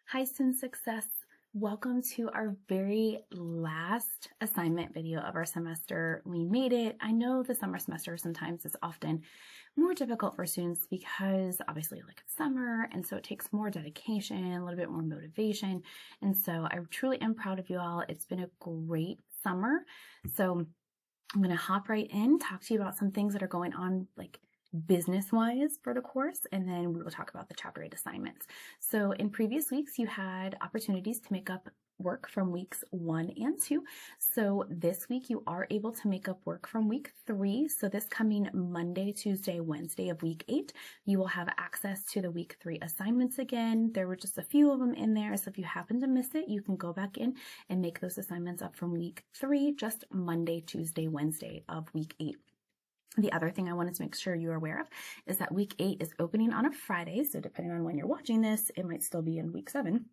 Hi, Student Success. Welcome to our very last assignment video of our semester. We made it. I know the summer semester sometimes is often more difficult for students because obviously it's summer, and so it takes more dedication, a little bit more motivation. And so I truly am proud of you all. It's been a great summer. So I'm going to hop right in, talk to you about some things that are going on business-wise for the course, and then we will talk about the Chapter 8 assignments. So in previous weeks, you had opportunities to make up work from weeks 1 and 2. So this week, you are able to make up work from week 3. So this coming Monday, Tuesday, Wednesday of week 8, you will have access to the week 3 assignments again. There were just a few of them in there, so if you happen to miss it, you can go back in and make those assignments up from week 3, just Monday, Tuesday, Wednesday of week 8. The other thing I wanted to make sure you're aware of is that week 8 is opening on a Friday. So depending on when you're watching this, it might still be in week 7.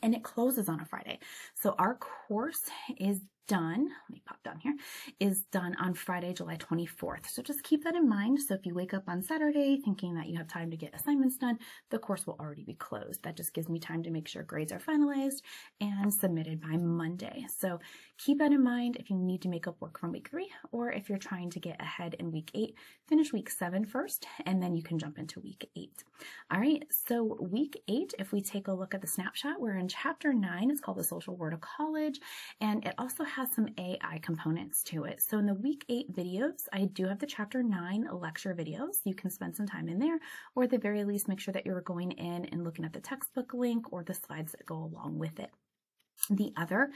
And it closes on a Friday. So our course is done, let me pop down here, is done on Friday, July 24th. So just keep that in mind. So if you wake up on Saturday thinking that you have time to get assignments done, the course will already be closed. That just gives me time to make sure grades are finalized and submitted by Monday. So keep that in mind if you need to make up work from week 3, or if you're trying to get ahead in week 8, finish week 7 first, and then you can jump into week 8. All right, so week 8, if we take a look at the snapshot, we're in chapter 9. It's called The Social World of College, and it also has some AI components to it. So in the week 8 videos, I do have the chapter 9 lecture videos. You can spend some time in there, or at the very least, make sure that you're going in and looking at the textbook link or the slides that go along with it. The other,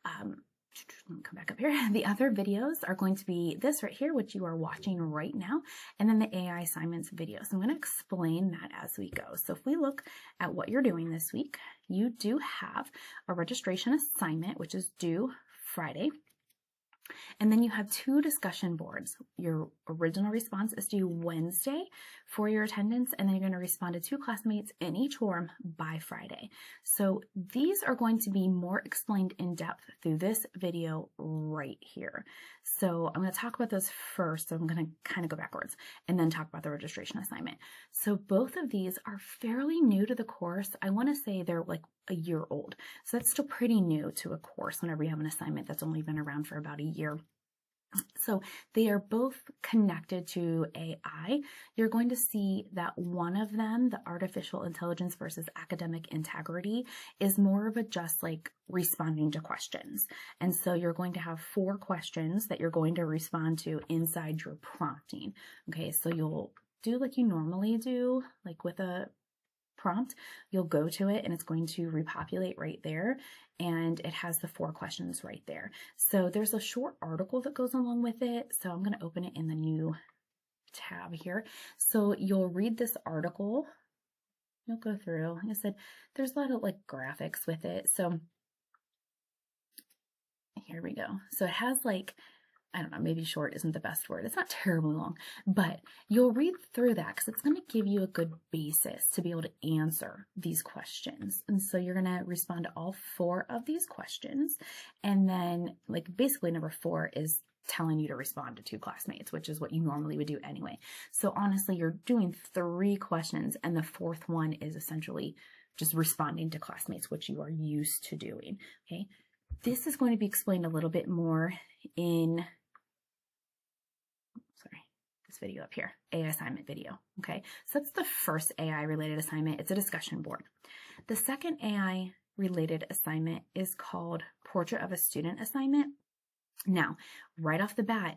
let me come back up here. The other videos are going to be this right here, which you are watching right now, and then the AI assignments video. So I'm going to explain that as we go. So if we look at what you're doing this week, you do have a registration assignment, which is due Friday. And then you have 2 discussion boards. Your original response is due Wednesday for your attendance, and then you're going to respond to 2 classmates in each form by Friday. So these are going to be more explained in depth through this video right here. So I'm going to talk about those first. So I'm going to kind of go backwards and then talk about the registration assignment. So both of these are fairly new to the course. I want to say they're like a year old. So that's still pretty new to a course whenever you have an assignment that's only been around for about a year. So they are both connected to AI. You're going to see that one of them, the artificial intelligence versus academic integrity, is more of a just like responding to questions. And so you're going to have 4 questions that you're going to respond to inside your prompting. Okay, so you'll do like you normally do, like with a prompt, you'll go to it and it's going to repopulate right there, and it has the 4 questions right there. So there's a short article that goes along with it, so I'm going to open it in the new tab here. So you'll read this article, you'll go through, like I said, there's a lot of like graphics with it. So here we go. So it has like, I don't know, maybe short isn't the best word. It's not terribly long, but you'll read through that because it's going to give you a good basis to be able to answer these questions. And so you're going to respond to all 4 of these questions. And then like basically number 4 is telling you to respond to 2 classmates, which is what you normally would do anyway. So honestly, you're doing 3 questions, and the 4th one is essentially just responding to classmates, which you are used to doing. Okay. This is going to be explained a little bit more in this video up here, AI assignment video. Okay, so that's the first AI related assignment. It's a discussion board. The second AI related assignment is called Portrait of a Student assignment. Now, right off the bat,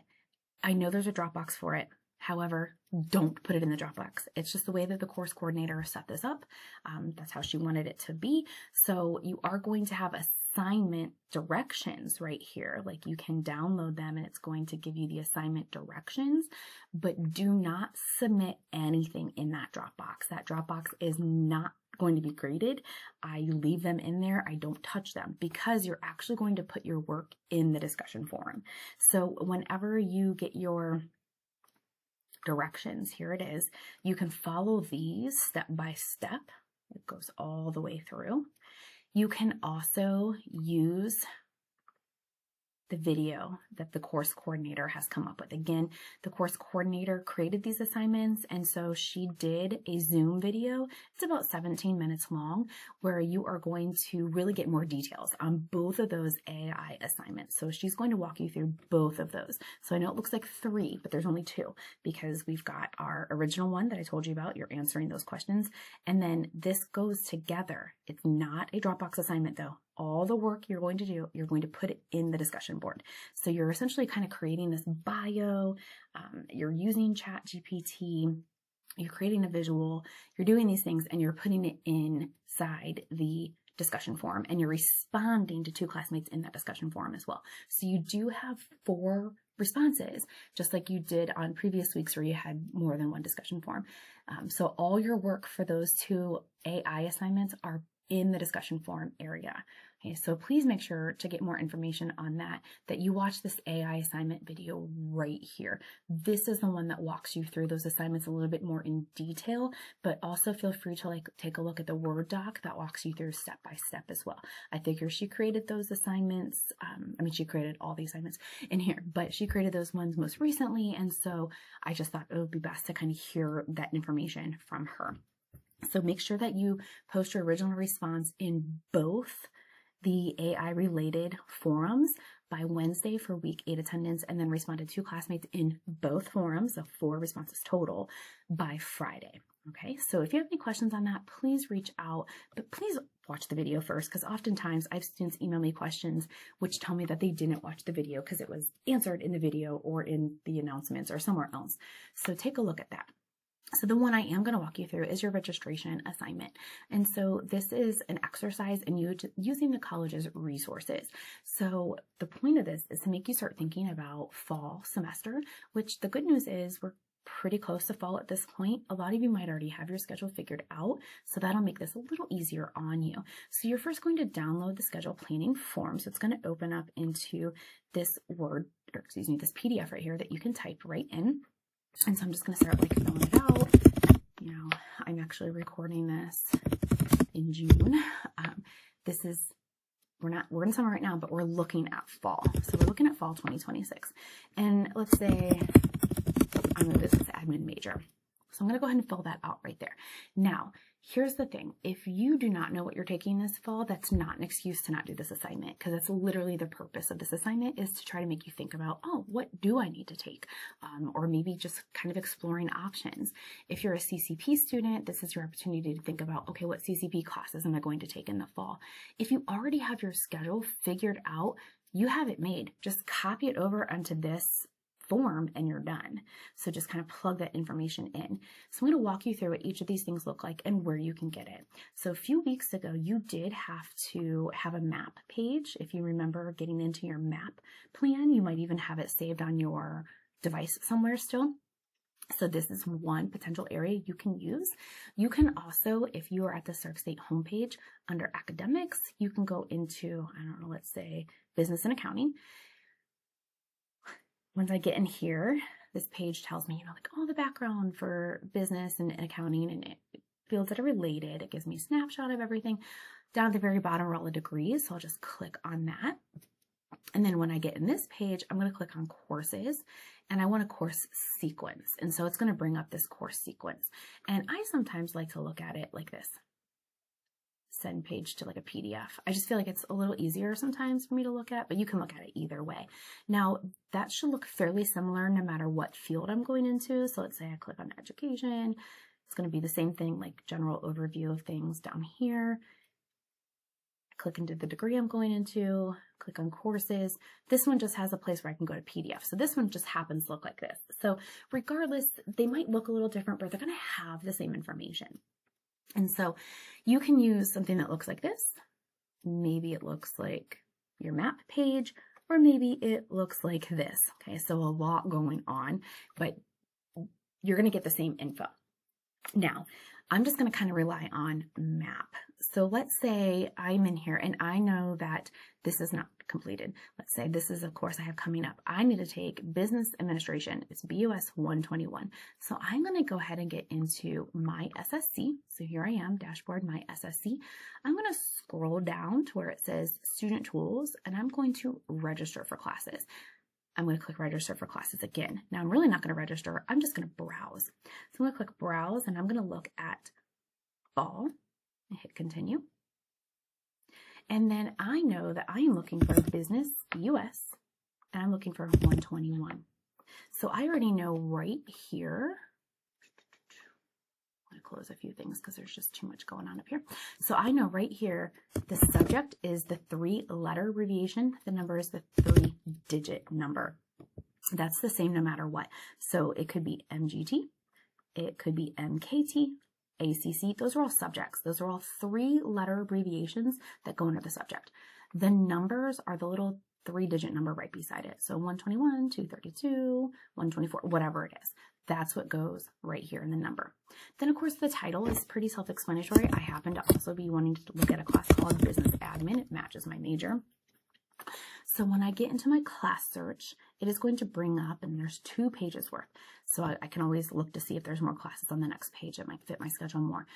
I know there's a Dropbox for it. However, don't put it in the Dropbox. It's just the way that the course coordinator set this up. That's how she wanted it to be. So you are going to have assignment directions right here. Like you can download them and it's going to give you the assignment directions, but do not submit anything in that Dropbox. That Dropbox is not going to be graded. I leave them in there. I don't touch them because you're actually going to put your work in the discussion forum. So whenever you get your directions, here it is, you can follow these step by step. It goes all the way through. You can also use the video that the course coordinator has come up with. Again, the course coordinator created these assignments, and so she did a Zoom video. It's about 17 minutes long, where you are going to really get more details on both of those AI assignments. So she's going to walk you through both of those. So I know it looks like 3, but there's only 2, because we've got our original one that I told you about. You're answering those questions, and then this goes together. It's not a Dropbox assignment though. All the work you're going to do, you're going to put it in the discussion board. So you're essentially kind of creating this bio, you're using ChatGPT, you're creating a visual, you're doing these things, and you're putting it inside the discussion forum, and you're responding to 2 classmates in that discussion forum as well. So you do have 4 responses, just like you did on previous weeks where you had more than 1 discussion forum. So all your work for those 2 AI assignments are in the discussion forum area. Okay, so please make sure to get more information on that you watch this AI assignment video right here. This is the one that walks you through those assignments a little bit more in detail, but also feel free to take a look at the Word doc that walks you through step by step as well. I figure she created those assignments. She created all the assignments in here, but she created those ones most recently, and so I just thought it would be best to kind of hear that information from her. So make sure that you post your original response in both the AI related forums by Wednesday for week 8 attendance, and then respond to 2 classmates in both forums, so 4 responses total, by Friday. Okay, so if you have any questions on that, please reach out, but please watch the video first, because oftentimes I have students email me questions which tell me that they didn't watch the video because it was answered in the video or in the announcements or somewhere else. So take a look at that. So the one I am going to walk you through is your registration assignment. And so this is an exercise in using the college's resources. So the point of this is to make you start thinking about fall semester, which the good news is we're pretty close to fall at this point. A lot of you might already have your schedule figured out, so that'll make this a little easier on you. So you're first going to download the schedule planning form. So it's going to open up into this this PDF right here that you can type right in. And so I'm just going to start filling it out. I'm actually recording this in June. We're in summer right now, but we're looking at fall. So we're looking at fall 2026. And let's say I'm a business admin major. So I'm going to go ahead and fill that out right there. Now, here's the thing. If you do not know what you're taking this fall, that's not an excuse to not do this assignment, because that's literally the purpose of this assignment, is to try to make you think about, oh, what do I need to take? Or maybe just kind of exploring options. If you're a CCP student, this is your opportunity to think about, okay, what CCP classes am I going to take in the fall? If you already have your schedule figured out, you have it made. Just copy it over onto this form and you're done. So just kind of plug that information in. So I'm going to walk you through what each of these things look like and where you can get it. So a few weeks ago, you did have to have a map page. If you remember getting into your map plan, you might even have it saved on your device somewhere still. So this is one potential area you can use. You can also, if you are at the Sark State homepage under academics, you can go into, let's say business and accounting. Once I get in here, this page tells me, all the background for business and accounting and fields that are related. It gives me a snapshot of everything. Down at the very bottom are all the degrees, so I'll just click on that. And then when I get in this page, I'm going to click on courses, and I want a course sequence. And so it's going to bring up this course sequence. And I sometimes like to look at it like this. Send page to a PDF. I just feel like it's a little easier sometimes for me to look at, but you can look at it either way. Now, that should look fairly similar no matter what field I'm going into. So let's say I click on education. It's going to be the same thing, like general overview of things down here. Click into the degree I'm going into, click on courses. This one just has a place where I can go to PDF. So this one just happens to look like this. So regardless, they might look a little different, but they're going to have the same information. And so you can use something that looks like this. Maybe it looks like your map page, or maybe it looks like this. Okay, so a lot going on, but you're going to get the same info. Now, I'm just going to kind of rely on map. So let's say I'm in here and I know that this is not completed. Let's say this is a course I have coming up. I need to take business administration. It's BUS 121. So I'm going to go ahead and get into my SSC. So here I am, dashboard, my SSC. I'm going to scroll down to where it says student tools, and I'm going to register for classes. I'm going to click register for classes again. Now I'm really not going to register. I'm just going to browse. So I'm going to click browse and I'm going to look at fall and hit continue. And then I know that I am looking for business US and I'm looking for 121. So I already know right here. I'm going to close a few things because there's just too much going on up here. So I know right here, the subject is the 3-letter abbreviation. The number is the 3-digit number. That's the same no matter what. So it could be MGT, it could be MKT, ACC. Those are all subjects. Those are all 3-letter abbreviations that go under the subject. The numbers are the little 3-digit number right beside it. So 121, 232, 124, whatever it is. That's what goes right here in the number. Then, of course, the title is pretty self-explanatory. I happen to also be wanting to look at a class called Business Admin. It matches my major. So when I get into my class search, it is going to bring up, and there's 2 pages worth. So I can always look to see if there's more classes on the next page that might fit my schedule more.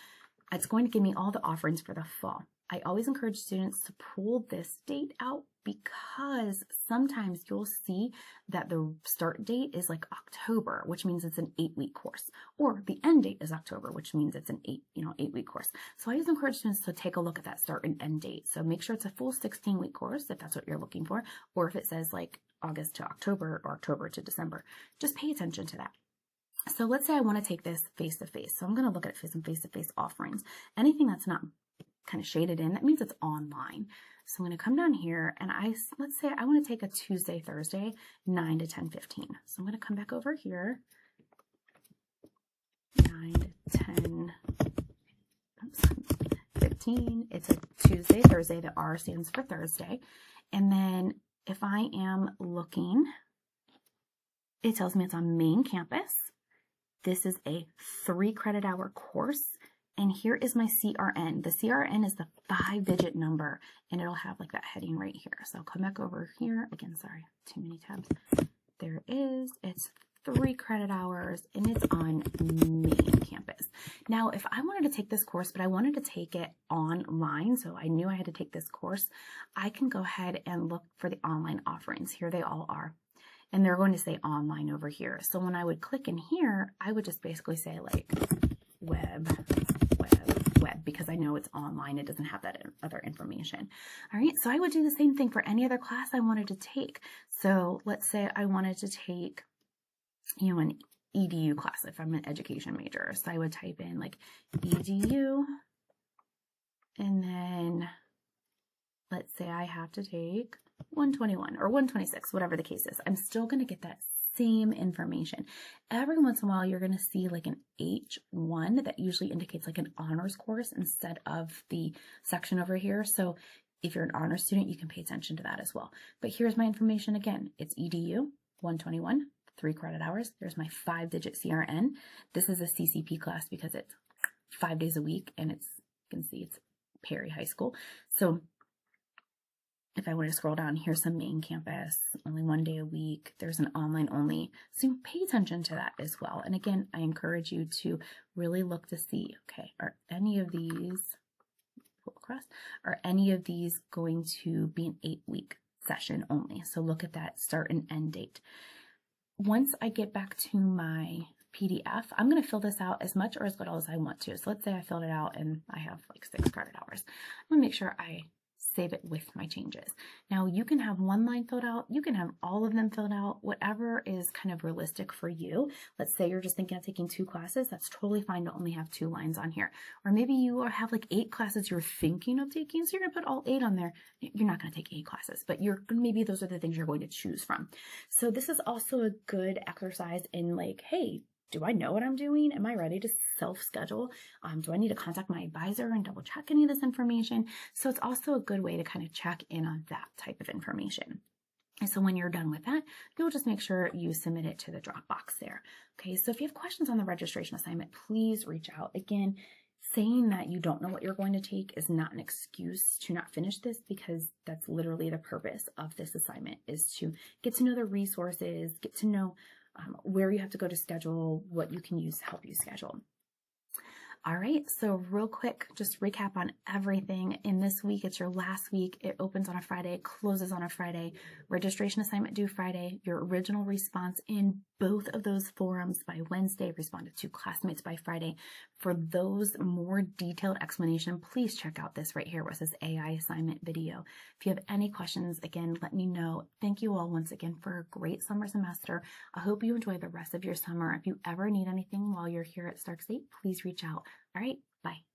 It's going to give me all the offerings for the fall. I always encourage students to pull this date out because sometimes you'll see that the start date is like October, which means it's an 8-week course, or the end date is October, which means it's an 8-week course. So I always encourage students to take a look at that start and end date. So make sure it's a full 16-week course if that's what you're looking for, or if it says like August to October or October to December, just pay attention to that. So let's say I want to take this face-to-face. So I'm going to look at some face-to-face offerings. Anything that's not kind of shaded in, that means it's online. So I'm going to come down here and let's say I want to take a Tuesday, Thursday, 9 to 10:15. So I'm going to come back over here, 9 to 10, 15. It's a Tuesday, Thursday. The R stands for Thursday. And then if I am looking, it tells me it's on main campus. This is a 3-credit-hour course. And here is my CRN. The CRN is the 5-digit number, and it'll have like that heading right here. So I'll come back over here. Again, sorry, too many tabs. There it is. It's 3 credit hours, and it's on main campus. Now, if I wanted to take this course, but I wanted to take it online, so I knew I had to take this course, I can go ahead and look for the online offerings. Here they all are. And they're going to say online over here. So when I would click in here, I would just basically say like web, because I know it's online. It doesn't have that other information. All right, so I would do the same thing for any other class I wanted to take. So let's say I wanted to take, an EDU class if I'm an education major. So I would type in like EDU, and then let's say I have to take 121 or 126, whatever the case is. I'm still going to get that same information. Every once in a while, you're going to see like an H1 that usually indicates like an honors course instead of the section over here. So if you're an honors student, you can pay attention to that as well. But here's my information again. It's EDU 121, 3 credit hours. There's my 5-digit CRN. This is a CCP class because it's 5 days a week, and you can see it's Perry High School. So if I want to scroll down, here's some main campus, only 1 day a week. There's an online only. So pay attention to that as well. And again, I encourage you to really look to see, okay, are any of these, pull across, are any of these going to be an 8-week session only? So look at that start and end date. Once I get back to my PDF, I'm going to fill this out as much or as little as I want to. So let's say I filled it out and I have like 6 credit hours. I'm going to make sure I save it with my changes. Now you can have 1 line filled out, you can have all of them filled out, whatever is kind of realistic for you. Let's say you're just thinking of taking 2 classes, that's totally fine to only have 2 lines on here. Or maybe you have like 8 classes you're thinking of taking, so you're gonna put all 8 on there. You're not gonna take 8 classes, but maybe those are the things you're going to choose from. So this is also a good exercise in like, hey, do I know what I'm doing? Am I ready to self-schedule? Do I need to contact my advisor and double check any of this information? So it's also a good way to kind of check in on that type of information. And so when you're done with that, you'll just make sure you submit it to the Dropbox there. Okay, so if you have questions on the registration assignment, please reach out. Again, saying that you don't know what you're going to take is not an excuse to not finish this, because that's literally the purpose of this assignment, is to get to know the resources, get to know where you have to go to schedule, what you can use to help you schedule. All right, so real quick, just recap on everything. In this week, it's your last week. It opens on a Friday, closes on a Friday. Registration assignment due Friday. Your original response in both of those forums by Wednesday, responded to classmates by Friday. For those more detailed explanation, please check out this right here where it says AI assignment video. If you have any questions, again, let me know. Thank you all once again for a great summer semester. I hope you enjoy the rest of your summer. If you ever need anything while you're here at Stark State, please reach out. All right, bye.